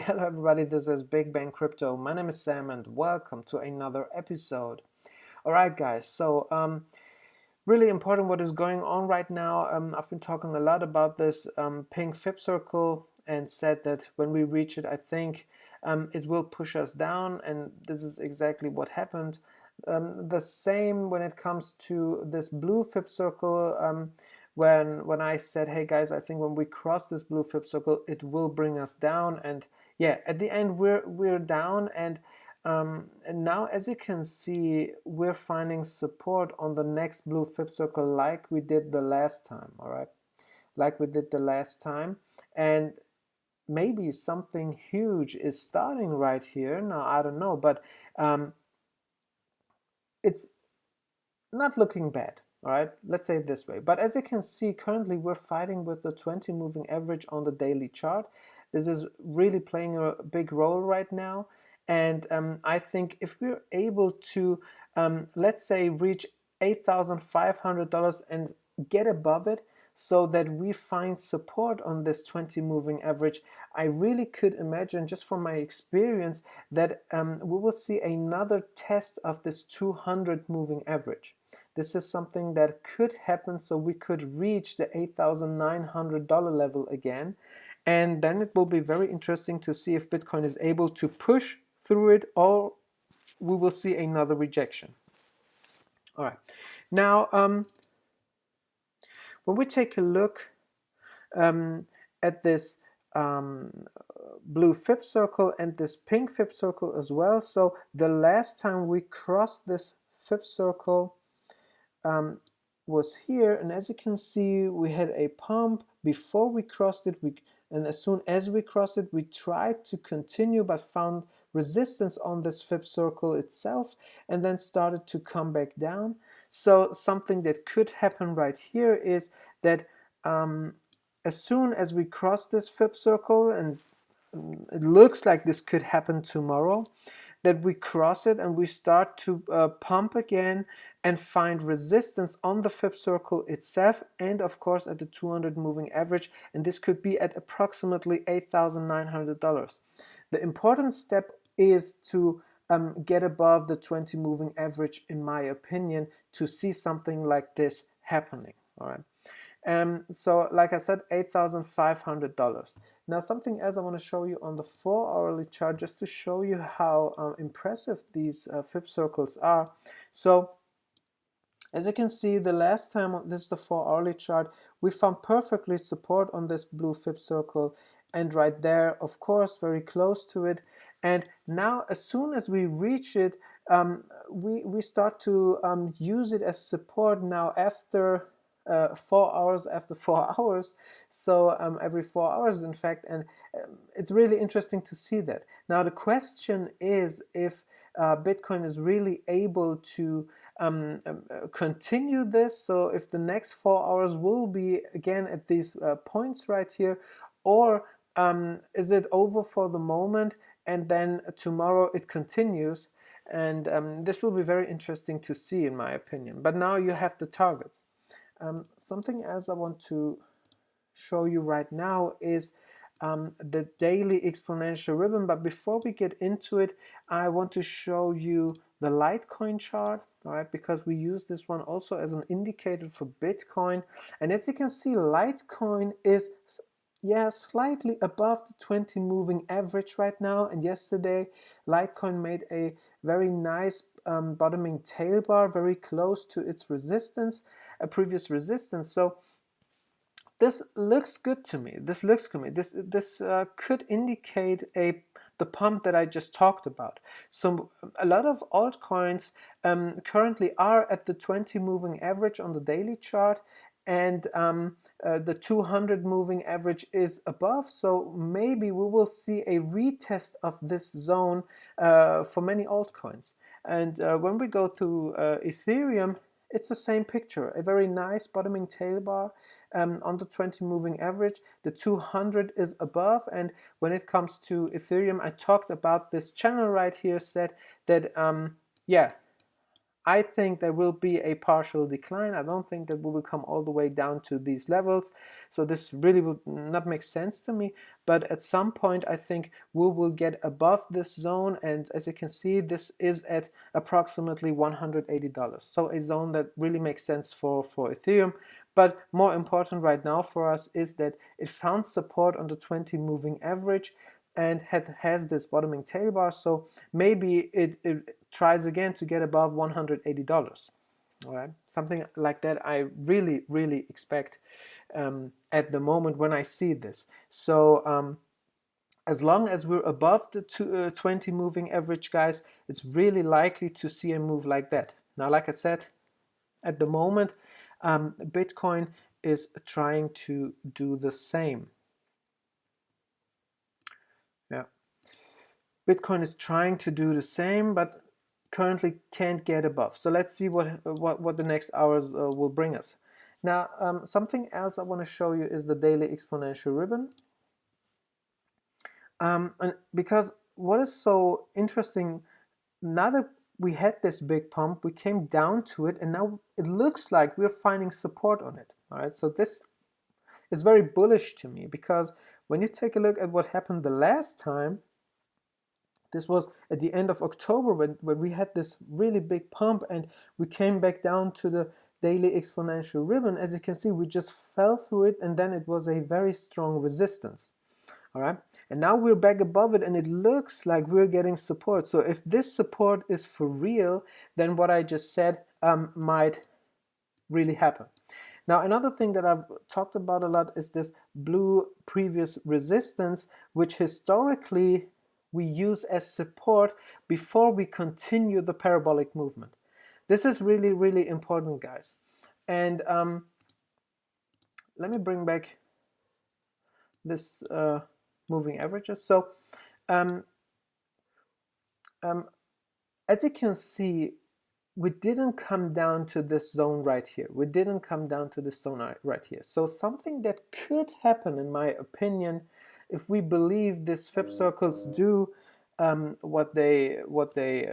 Hello everybody, this is Big Bang Crypto. My name is Sam and welcome to another episode. Alright guys, so really important what is going on right now. I've been talking a lot about this pink Fib circle and said that when we reach it, I think it will push us down, and this is exactly what happened. The same when it comes to this blue Fib circle. When I said, hey guys, I think when we cross this blue Fib circle, it will bring us down, and yeah, at the end we're down, and now as you can see, we're finding support on the next blue Fib circle like we did the last time. All right, like we did the last time, and maybe something huge is starting right here. Now I don't know, but it's not looking bad. All right, let's say it this way. But as you can see, currently we're fighting with the 20 moving average on the daily chart. This is really playing a big role right now. And I think if we're able to, let's say, reach $8,500 and get above it, so that we find support on this 20 moving average, I really could imagine, just from my experience, that we will see another test of this 200 moving average. This is something that could happen, so we could reach the $8,900 level again, and then it will be very interesting to see if Bitcoin is able to push through it, or we will see another rejection. All right, now when we take a look at this blue Fib circle and this pink Fib circle as well, so the last time we crossed this Fib circle was here, and as you can see, we had a pump before we crossed it, and as soon as we crossed it, we tried to continue but found resistance on this Fib circle itself, and then started to come back down. So something that could happen right here is that as soon as we cross this Fib circle, and it looks like this could happen tomorrow, that we cross it and we start to pump again and find resistance on the Fib circle itself, and of course at the 200 moving average, and this could be at approximately $8,900. The important step is to get above the 20 moving average, in my opinion, to see something like this happening. All right. So like I said, $8,500. Now something else I want to show you on the 4-hourly chart, just to show you how impressive these Fib circles are. So as you can see, the last time, this is the 4-hourly chart, we found perfectly support on this blue Fib circle, and right there, of course, very close to it. And now as soon as we reach it, we start to use it as support now after 4 hours, after 4 hours, so every 4 hours in fact, and it's really interesting to see that. Now the question is if Bitcoin is really able to continue this, so if the next 4 hours will be again at these points right here, or is it over for the moment and then tomorrow it continues, and this will be very interesting to see, in my opinion. But now you have the targets. Something else I want to show you right now is the daily exponential ribbon. But before we get into it, I want to show you the Litecoin chart, all right, because we use this one also as an indicator for Bitcoin. And as you can see, Litecoin is slightly above the 20 moving average right now, and yesterday Litecoin made a very nice bottoming tail bar very close to its resistance, a previous resistance. So this looks good to me. This could indicate the pump that I just talked about. So a lot of altcoins currently are at the 20 moving average on the daily chart, and the 200 moving average is above, so maybe we will see a retest of this zone for many altcoins. And when we go to Ethereum, it's the same picture, a very nice bottoming tail bar on the 20 moving average. The 200 is above, and when it comes to Ethereum, I talked about this channel right here, said that yeah, I think there will be a partial decline. I don't think that we will come all the way down to these levels. So this really would not make sense to me. But at some point, I think we will get above this zone. And as you can see, this is at approximately $180. So a zone that really makes sense for Ethereum. But more important right now for us is that it found support on the 20 moving average and has this bottoming tail bar, so maybe it tries again to get above $180. All right, something like that I really expect at the moment when I see this. So as long as we're above the 20 moving average, guys, it's really likely to see a move like that. Now, like I said, at the moment, Bitcoin is trying to do the same. Yeah, Bitcoin is trying to do the same, but currently can't get above. So let's see what the next hours will bring us. Now, something else I want to show you is the daily exponential ribbon. And because what is so interesting, now that we had this big pump, we came down to it, and now it looks like we're finding support on it. All right, so this is very bullish to me, because when you take a look at what happened the last time, this was at the end of October when we had this really big pump and we came back down to the daily exponential ribbon. As you can see, we just fell through it, and then it was a very strong resistance. All right, and now we're back above it, and it looks like we're getting support. So if this support is for real, then what I just said might really happen. Now, another thing that I've talked about a lot is this blue previous resistance, which historically we use as support before we continue the parabolic movement. This is really important, guys. And let me bring back this moving averages. So as you can see, we didn't come down to this zone right here. We didn't come down to this zone right here. So something that could happen, in my opinion, if we believe these Fib circles do what they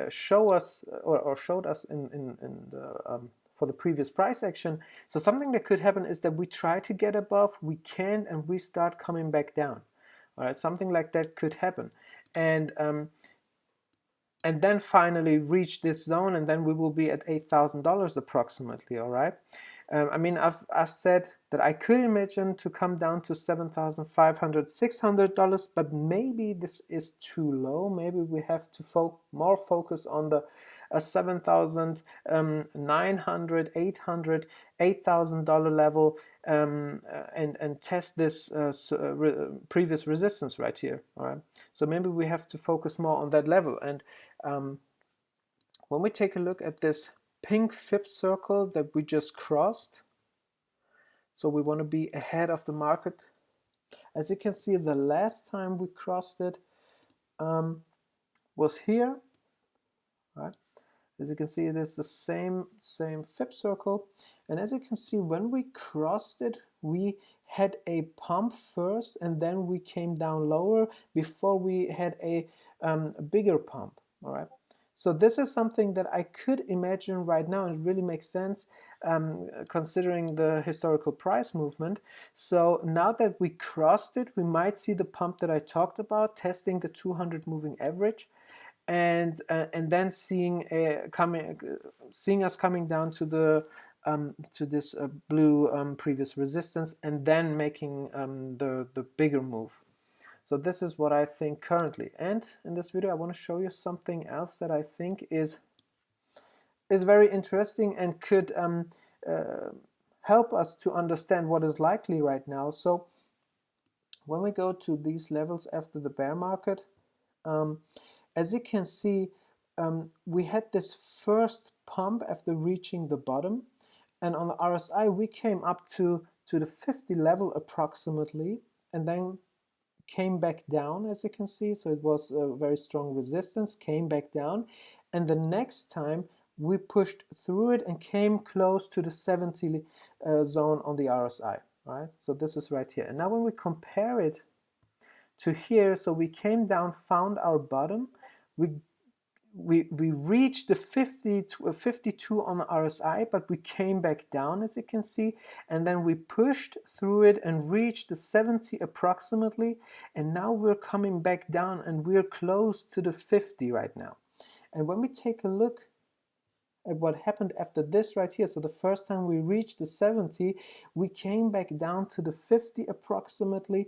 show us or showed us in the for the previous price action. So something that could happen is that we try to get above, we can't, and we start coming back down. All right, something like that could happen, and then finally reach this zone, and then we will be at $8,000 approximately. All right. I mean, I've said that I could imagine to come down to $7,500, $600, but maybe this is too low. Maybe we have to more focus on the $7,900, $800, $8,000 level, and test this previous resistance right here. All right. So maybe we have to focus more on that level. And when we take a look at this pink Fib circle that we just crossed, so we want to be ahead of the market. As you can see, the last time we crossed it was here, right? As you can see, it is the same Fib circle, and as you can see, when we crossed it, we had a pump first, and then we came down lower before we had a bigger pump. All right. So this is something that I could imagine right now, and it really makes sense considering the historical price movement. So now that we crossed it, we might see the pump that I talked about, testing the 200 moving average, and then seeing us coming down to the to this blue previous resistance, and then making the bigger move. So this is what I think currently. And in this video, I want to show you something else that I think is very interesting and could help us to understand what is likely right now. So when we go to these levels after the bear market, as you can see, we had this first pump after reaching the bottom, and on the RSI we came up to the 50 level approximately, and then came back down, as you can see. So it was a very strong resistance, came back down, and the next time we pushed through it and came close to the 70 zone on the RSI, right? So this is right here. And now when we compare it to here, so we came down, found our bottom, we we reached the 52 on the RSI, but we came back down, as you can see, and then we pushed through it and reached the 70 approximately, and now we're coming back down and we're close to the 50 right now. And when we take a look at what happened after this right here, so the first time we reached the 70, we came back down to the 50 approximately,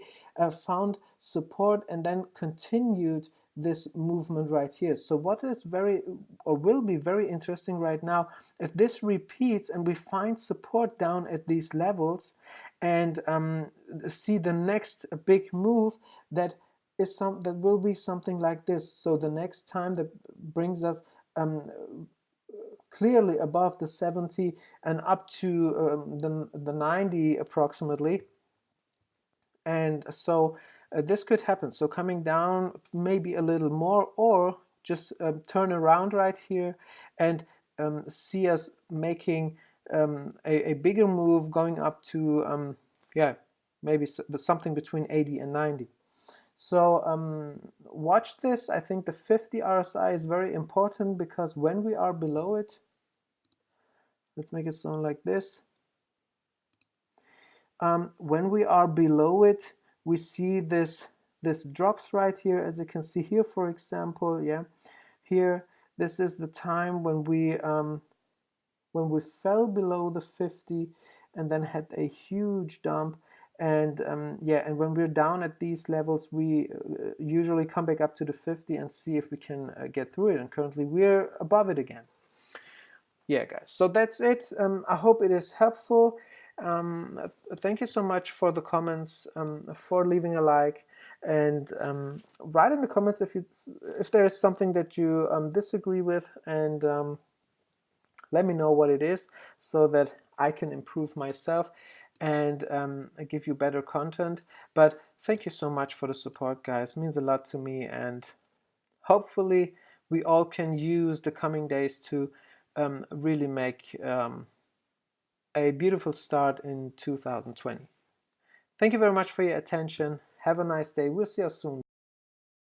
found support, and then continued this movement right here. So what is very, or will be very interesting right now, if this repeats and we find support down at these levels and see the next big move that will be something like this. So the next time that brings us clearly above the 70 and up to the 90 approximately. And so this could happen. So coming down maybe a little more, or just turn around right here and see us making a bigger move going up to, yeah, maybe something between 80 and 90. So watch this. I think the 50 RSI is very important, because when we are below it, let's make it sound like this. When we are below it, we see this drops right here, as you can see here, for example. Yeah, here, this is the time when we fell below the 50 and then had a huge dump. And yeah, and when we're down at these levels, we usually come back up to the 50 and see if we can get through it. And currently we're above it again. Yeah, guys, so that's it. I hope it is helpful. Thank you so much for the comments, for leaving a like, and write in the comments if there is something that you disagree with, and let me know what it is, so that I can improve myself and give you better content. But thank you so much for the support, guys. It means a lot to me, and hopefully we all can use the coming days to really make a beautiful start in 2020. Thank you very much for your attention. Have a nice day. We'll see you soon.